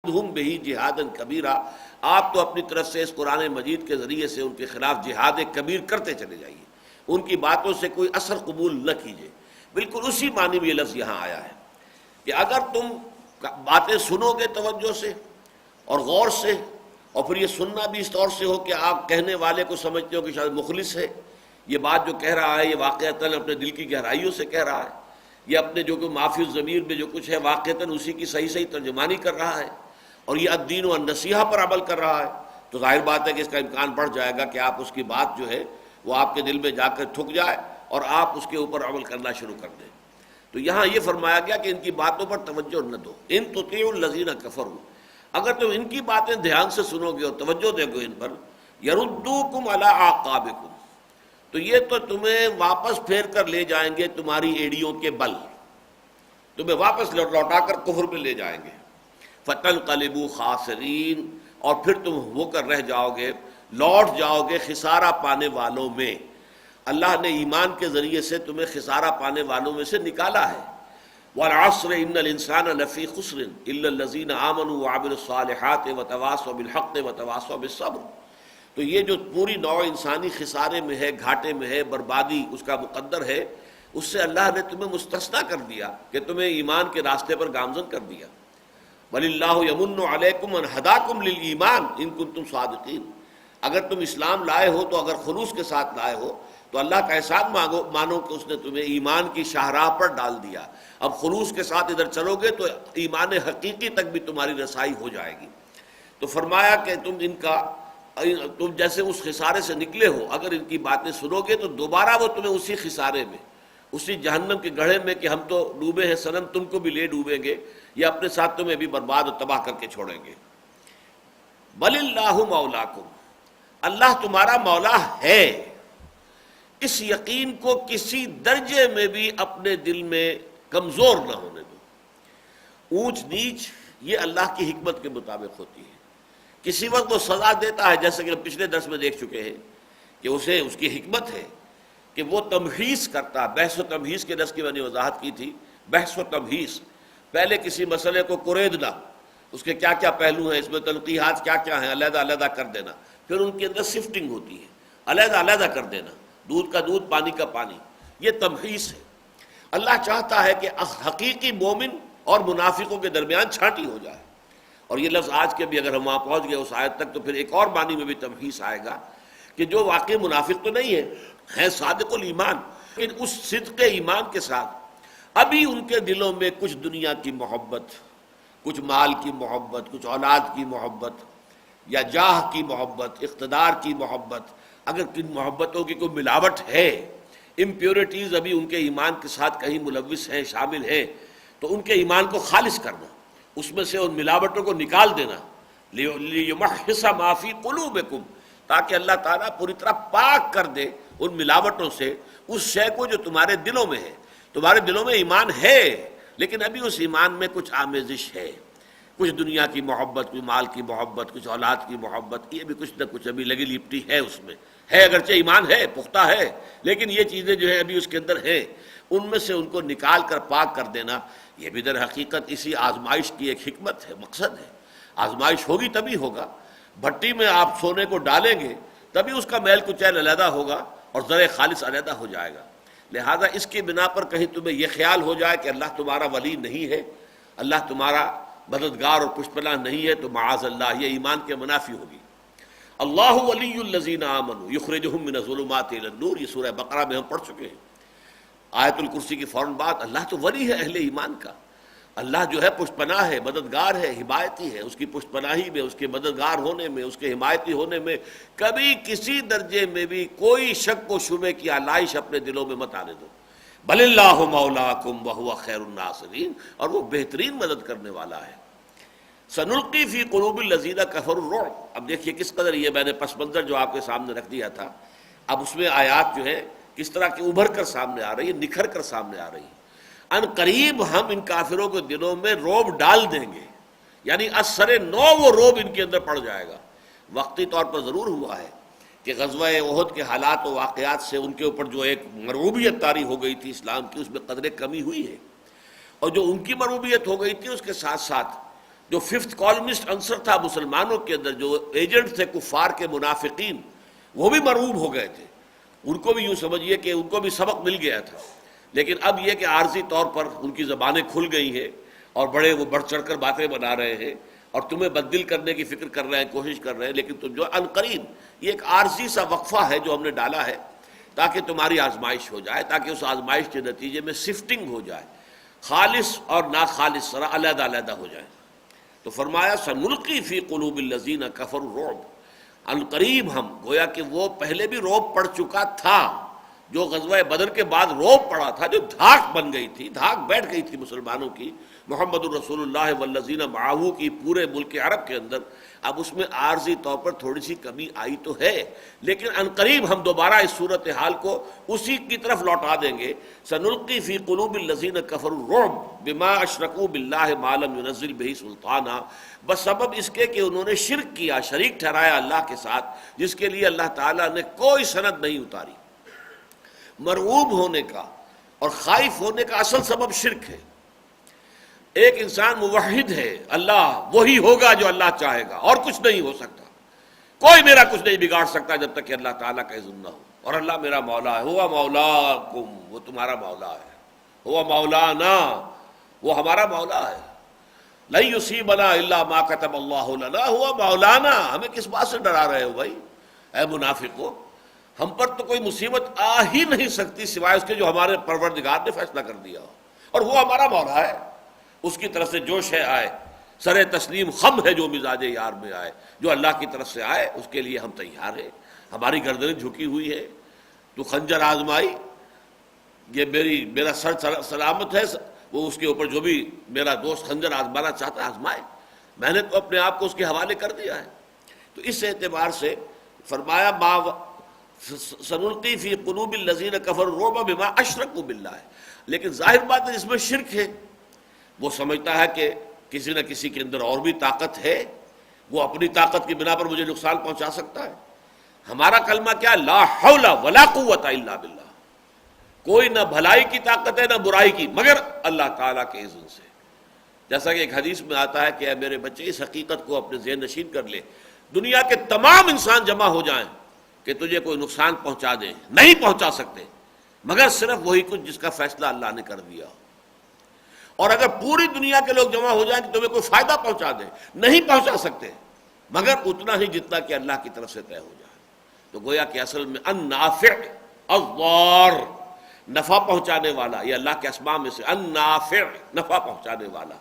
ہم بہی جہاد کبیرہ، آپ تو اپنی طرف سے اس قرآن مجید کے ذریعے سے ان کے خلاف جہاد کبیر کرتے چلے جائیے، ان کی باتوں سے کوئی اثر قبول نہ کیجیے۔ بالکل اسی معنی میں یہ لفظ یہاں آیا ہے کہ اگر تم باتیں سنو گے توجہ سے اور غور سے، اور پھر یہ سننا بھی اس طور سے ہو کہ آپ کہنے والے کو سمجھتے ہو کہ شاید مخلص ہے، یہ بات جو کہہ رہا ہے یہ واقعتاً اپنے دل کی گہرائیوں سے کہہ رہا ہے، یہ اپنے جو کہ معافی الضمیر میں جو کچھ ہے واقعتاً اسی کی صحیح ترجمانی کر رہا ہے، اور یہ الدین و النصیحہ پر عمل کر رہا ہے، تو ظاہر بات ہے کہ اس کا امکان بڑھ جائے گا کہ آپ اس کی بات جو ہے وہ آپ کے دل میں جا کر ٹھک جائے اور آپ اس کے اوپر عمل کرنا شروع کر دیں۔ تو یہاں یہ فرمایا گیا کہ ان کی باتوں پر توجہ نہ دو، ان تطیعوا الذین کفروا، اگر تم ان کی باتیں دھیان سے سنو گے اور توجہ دے گے ان پر، یردوکم علی اعقابکم، تو یہ تو تمہیں واپس پھیر کر لے جائیں گے تمہاری ایڑیوں کے بل، تمہیں واپس لوٹا کر کفر میں لے جائیں گے۔ فتنقلبوا خاسرین، اور پھر تم ہو کر رہ جاؤ گے، لوٹ جاؤ گے خسارہ پانے والوں میں۔ اللہ نے ایمان کے ذریعے سے تمہیں خسارہ پانے والوں میں سے نکالا ہے۔ والعصر ان الانسان لفی خسر الا الذین آمنوا وعملوا الصالحات وتواصوا بالحق وتواصوا بالصبر، تو یہ جو پوری نوع انسانی خسارے میں ہے، گھاٹے میں ہے، بربادی اس کا مقدر ہے، اس سے اللہ نے تمہیں مستثنیٰ کر دیا کہ تمہیں ایمان کے راستے پر گامزن کر دیا۔ وَلِلَّهُ يَمُنُّ عَلَيْكُمْ أَنْ هَدَاكُمْ لِلْإِيمَانِ إِن كُنتُمْ صَادِقِينَ، اگر تم اسلام لائے ہو تو اگر خلوص کے ساتھ لائے ہو تو اللہ کا احسان مانو کہ اس نے تمہیں ایمان کی شاہراہ پر ڈال دیا۔ اب خلوص کے ساتھ ادھر چلو گے تو ایمان حقیقی تک بھی تمہاری رسائی ہو جائے گی۔ تو فرمایا کہ تم جیسے اس خسارے سے نکلے ہو، اگر ان کی باتیں سنو گے تو دوبارہ وہ تمہیں اسی خسارے میں، اسی جہنم کے گڑھے میں کہ ہم تو ڈوبے ہیں صنم تم کو بھی لے ڈوبیں گے، یا اپنے ساتھ تمہیں بھی برباد و تباہ کر کے چھوڑیں گے۔ بل اللہ مولاکم، اللہ تمہارا مولا ہے، اس یقین کو کسی درجے میں بھی اپنے دل میں کمزور نہ ہونے دو۔ اونچ نیچ یہ اللہ کی حکمت کے مطابق ہوتی ہے، کسی وقت وہ سزا دیتا ہے، جیسے کہ ہم پچھلے درس میں دیکھ چکے ہیں کہ اسے اس کی حکمت ہے کہ وہ تمحیص کرتا، بحث و تمحیص کے درس کی میں نے وضاحت کی تھی، بحث و تمحیص، پہلے کسی مسئلے کو کریدنا، اس کے کیا کیا پہلو ہیں، اس میں تنقیحات کیا کیا ہیں، علیحدہ علیحدہ کر دینا، پھر ان کے اندر سفٹنگ ہوتی ہے، علیحدہ علیحدہ کر دینا، دودھ کا دودھ پانی کا پانی، یہ تمحیص ہے۔ اللہ چاہتا ہے کہ حقیقی مومن اور منافقوں کے درمیان چھانٹی ہو جائے، اور یہ لفظ آج کے بھی اگر ہم وہاں پہنچ گئے اس آیت تک تو پھر ایک اور معنی میں بھی تمحیص آئے گا کہ جو واقعی منافق تو نہیں ہے صادق الایمان، لیکن اس صدق ایمان کے ساتھ ابھی ان کے دلوں میں کچھ دنیا کی محبت، کچھ مال کی محبت، کچھ اولاد کی محبت، یا جاہ کی محبت، اقتدار کی محبت، اگر کن محبتوں کی کوئی ملاوٹ ہے، امپیورٹیز ابھی ان کے ایمان کے ساتھ کہیں ملوث ہیں، شامل ہیں، تو ان کے ایمان کو خالص کرنا، اس میں سے ان ملاوٹوں کو نکال دینا، لِيُمَحِّصَ مَا فِي قُلُوبِكُمْ، تاکہ اللہ تعالیٰ پوری طرح پاک کر دے ان ملاوٹوں سے اس شے کو جو تمہارے دلوں میں ہے۔ تمہارے دلوں میں ایمان ہے لیکن ابھی اس ایمان میں کچھ آمیزش ہے، کچھ دنیا کی محبت، کچھ مال کی محبت، کچھ اولاد کی محبت، یہ بھی کچھ نہ کچھ ابھی لگی لپٹی ہے اس میں، ہے اگرچہ ایمان ہے، پختہ ہے، لیکن یہ چیزیں جو ہے ابھی اس کے اندر ہیں، ان میں سے ان کو نکال کر پاک کر دینا، یہ بھی در حقیقت اسی آزمائش کی ایک حکمت ہے، مقصد ہے۔ آزمائش ہوگی تبھی ہوگا، بھٹی میں آپ سونے کو ڈالیں گے تبھی اس کا میل کچیل علیحدہ ہوگا اور زر خالص علیحدہ ہو جائے گا۔ لہذا اس کی بنا پر کہیں تمہیں یہ خیال ہو جائے کہ اللہ تمہارا ولی نہیں ہے، اللہ تمہارا مددگار اور پشپناہ نہیں ہے، تو معاذ اللہ یہ ایمان کے منافی ہوگی۔ اللہ ولی الذین آمنوا یخرجہم من الظلمات الی النور، یہ سورہ بقرہ میں ہم پڑھ چکے ہیں۔ آیت الکرسی کی فوراً بعد اللہ تو ولی ہے اہل ایمان کا، اللہ جو ہے پشپناہ ہے، مددگار ہے، حمایتی ہے، اس کی پشپناہی میں، اس کے مددگار ہونے میں، اس کے حمایتی ہونے میں کبھی کسی درجے میں بھی کوئی شک و شبے کی علائش اپنے دلوں میں مت آنے دو۔ بل اللہ مولاکم وہو خیر الناصرین، اور وہ بہترین مدد کرنے والا ہے۔ سنلقی فی قلوب الذین کفروا الرعب، اب دیکھیے کس قدر یہ میں نے پس منظر جو آپ کے سامنے رکھ دیا تھا، اب اس میں آیات جو ہے کس طرح کی ابھر کر سامنے آ رہی ہے، نکھر کر سامنے آ رہی ہے۔ ان قریب ہم ان کافروں کے دلوں میں روب ڈال دیں گے، یعنی اثر نو وہ روب ان کے اندر پڑ جائے گا۔ وقتی طور پر ضرور ہوا ہے کہ غزوہ احد کے حالات و واقعات سے ان کے اوپر جو ایک مرعوبیت طاری ہو گئی تھی اسلام کی، اس میں قدرے کمی ہوئی ہے، اور جو ان کی مرعوبیت ہو گئی تھی اس کے ساتھ ساتھ جو ففتھ کالمسٹ عنصر تھا مسلمانوں کے اندر، جو ایجنٹ تھے کفار کے منافقین، وہ بھی مرعوب ہو گئے تھے. ان کو بھی یوں سمجھیے کہ ان کو بھی سبق مل گیا تھا. لیکن اب یہ کہ عارضی طور پر ان کی زبانیں کھل گئی ہیں اور بڑے وہ بڑھ چڑھ کر باتیں بنا رہے ہیں اور تمہیں بددل کرنے کی فکر کر رہے ہیں، کوشش کر رہے ہیں. لیکن تم جو عنقریب یہ ایک عارضی سا وقفہ ہے جو ہم نے ڈالا ہے تاکہ تمہاری آزمائش ہو جائے، تاکہ اس آزمائش کے نتیجے میں سفٹنگ ہو جائے، خالص اور ناخالص ذرا علیحدہ علیحدہ ہو جائے. تو فرمایا سنلقی فی قلوب الذین کفروا الرعب، عنقریب ہم، گویا کہ وہ پہلے بھی رعب پڑ چکا تھا، جو غزوہ بدر کے بعد رعب پڑا تھا، جو دھاک بن گئی تھی، دھاک بیٹھ گئی تھی مسلمانوں کی، محمد الرسول اللہ والذین معہ کی پورے ملک عرب کے اندر. اب اس میں عارضی طور پر تھوڑی سی کمی آئی تو ہے، لیکن عنقریب ہم دوبارہ اس صورتحال کو اسی کی طرف لوٹا دیں گے. سنلقی فی قلوب الذین کفروا الرعب بما اشرکوا باللہ ما لم ینزل بہ سلطانا، بس سبب اس کے کہ انہوں نے شرک کیا، شریک ٹھہرایا اللہ کے ساتھ، جس کے لیے اللہ تعالیٰ نے کوئی سند نہیں اتاری. مرعوب ہونے کا اور خائف ہونے کا اصل سبب شرک ہے. ایک انسان موحد ہے، اللہ وہی ہوگا جو اللہ چاہے گا، اور کچھ نہیں ہو سکتا، کوئی میرا کچھ نہیں بگاڑ سکتا جب تک کہ اللہ تعالیٰ کا اذن نہ ہو. اور اللہ میرا مولا ہے، ہوا مولاکم، وہ تمہارا مولا ہے، ہوا مولانا، وہ ہمارا مولا ہے. لن یصیبنا الا ما کتب اللہ لنا، ہوا مولانا. ہمیں کس بات سے ڈرا رہے ہو بھائی اے منافقو؟ ہم پر تو کوئی مصیبت آ ہی نہیں سکتی سوائے اس کے جو ہمارے پروردگار نے فیصلہ کر دیا ہو، اور وہ ہمارا مولا ہے. اس کی طرف سے جو شے آئے، سر تسلیم خم ہے جو مزاج یار میں آئے، جو اللہ کی طرف سے آئے اس کے لیے ہم تیار ہیں. ہماری گردنیں جھکی ہوئی ہے. تو خنجر آزمائی، یہ میرا سر سلامت ہے، وہ اس کے اوپر جو بھی میرا دوست خنجر آزمانا چاہتا ہے آزمائے، میں نے تو اپنے آپ کو اس کے حوالے کر دیا ہے. تو اس اعتبار سے فرمایا سنلقی فی قلوب الذین کفروا الرعب بما اشرکوا باللہ. لیکن ظاہر بات ہے اس میں شرک ہے. وہ سمجھتا ہے کہ کسی نہ کسی کے اندر اور بھی طاقت ہے، وہ اپنی طاقت کی بنا پر مجھے نقصان پہنچا سکتا ہے. ہمارا کلمہ کیا ہے؟ لا حول ولا قوت الا باللہ. کوئی نہ بھلائی کی طاقت ہے نہ برائی کی، مگر اللہ تعالیٰ کے اذن سے. جیسا کہ ایک حدیث میں آتا ہے کہ اے میرے بچے اس حقیقت کو اپنے ذہن نشین کر لے، دنیا کے تمام انسان جمع ہو جائیں کہ تجھے کوئی نقصان پہنچا دیں، نہیں پہنچا سکتے مگر صرف وہی کچھ جس کا فیصلہ اللہ نے کر دیا. اور اگر پوری دنیا کے لوگ جمع ہو جائیں کہ تمہیں کوئی فائدہ پہنچا دیں، نہیں پہنچا سکتے مگر اتنا ہی جتنا کہ اللہ کی طرف سے طے ہو جائے. تو گویا کہ اصل میں النافع الضار، نفع پہنچانے والا، یہ اللہ کے اسماء میں سے النافع، نفع پہنچانے والا،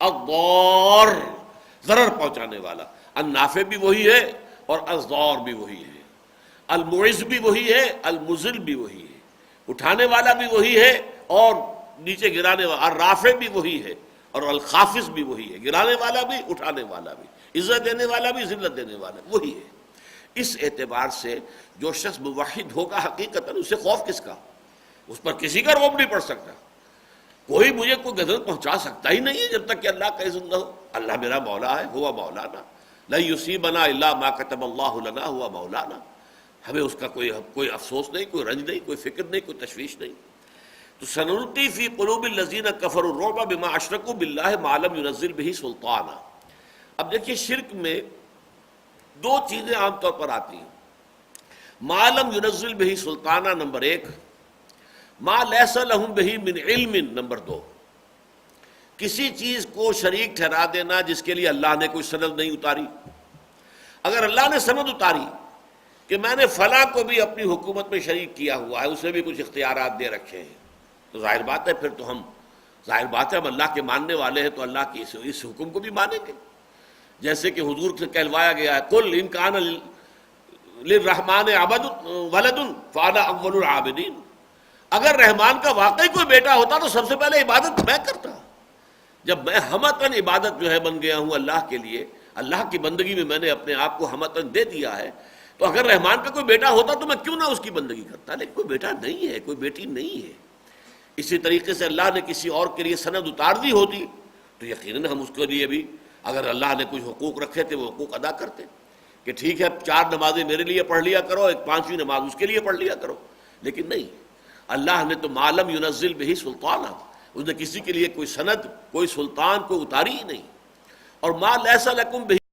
الضار ضرر پہنچانے والا. النافع بھی وہی ہے اور الضار بھی وہی ہے، المعز بھی وہی ہے، المذل بھی وہی ہے، اٹھانے والا بھی وہی ہے اور نیچے گرانے والا، الرافع بھی وہی ہے اور الخافض بھی وہی ہے، گرانے والا بھی اٹھانے والا بھی، عزت دینے والا بھی ذلت دینے والا وہی ہے. اس اعتبار سے جو شخص موحد ہوگا حقیقتاً اسے خوف کس کا؟ اس پر کسی کا رعب نہیں پڑ سکتا. کوئی مجھے کوئی گزر پہنچا سکتا ہی نہیں ہے جب تک کہ اللہ کا اذن نہ ہو. اللہ میرا مولا ہے، ہوا مولانا، لن یصیبنا الا ما کتب اللہ لنا، ہوا مولانا. ہمیں اس کا کوئی افسوس نہیں، کوئی رنج نہیں، کوئی فکر نہیں، کوئی تشویش نہیں. تو سنلقی فی قلوب الذین کفروا الرعب بما اشرکوا باللہ ما لم ینزل بہ سلطانا. اب دیکھیے شرک میں دو چیزیں عام طور پر آتی ہیں. ما لم ینزل بہ سلطانا نمبر 1، ما لیس لہم بہ من علم نمبر 2. کسی چیز کو شریک ٹھہرا دینا جس کے لیے اللہ نے کوئی سند نہیں اتاری. اگر اللہ نے سند اتاری کہ میں نے فلاں کو بھی اپنی حکومت میں شریک کیا ہوا ہے، اسے بھی کچھ اختیارات دے رکھے ہیں، تو ظاہر بات ہے پھر تو ہم اللہ کے ماننے والے ہیں، تو اللہ کی اس حکم کو بھی مانیں گے. جیسے کہ حضور سے کہلوایا گیا ہے قل ان کان للرحمن ولد فانا اول العابدین. اگر رحمان کا واقعی کوئی بیٹا ہوتا تو سب سے پہلے عبادت میں کرتا. جب میں ہمتاً عبادت جو ہے بن گیا ہوں اللہ کے لیے، اللہ کی بندگی میں نے اپنے آپ کو ہمتاً دے دیا ہے، تو اگر رحمان کا کوئی بیٹا ہوتا تو میں کیوں نہ اس کی بندگی کرتا. لیکن کوئی بیٹا نہیں ہے، کوئی بیٹی نہیں ہے. اسی طریقے سے اللہ نے کسی اور کے لیے سند اتار دی ہوتی تو یقیناً ہم اس کے لیے بھی، اگر اللہ نے کچھ حقوق رکھے تھے وہ حقوق ادا کرتے کہ ٹھیک ہے 4 نمازیں میرے لیے پڑھ لیا کرو، ایک 5ویں نماز اس کے لیے پڑھ لیا کرو. لیکن نہیں، اللہ نے تو ما لم ینزل بہ سلطانا، اس نے کسی کے لیے کوئی سند، کوئی سلطان، کوئی اتاری ہی نہیں. اور ما لیسا لکم بہ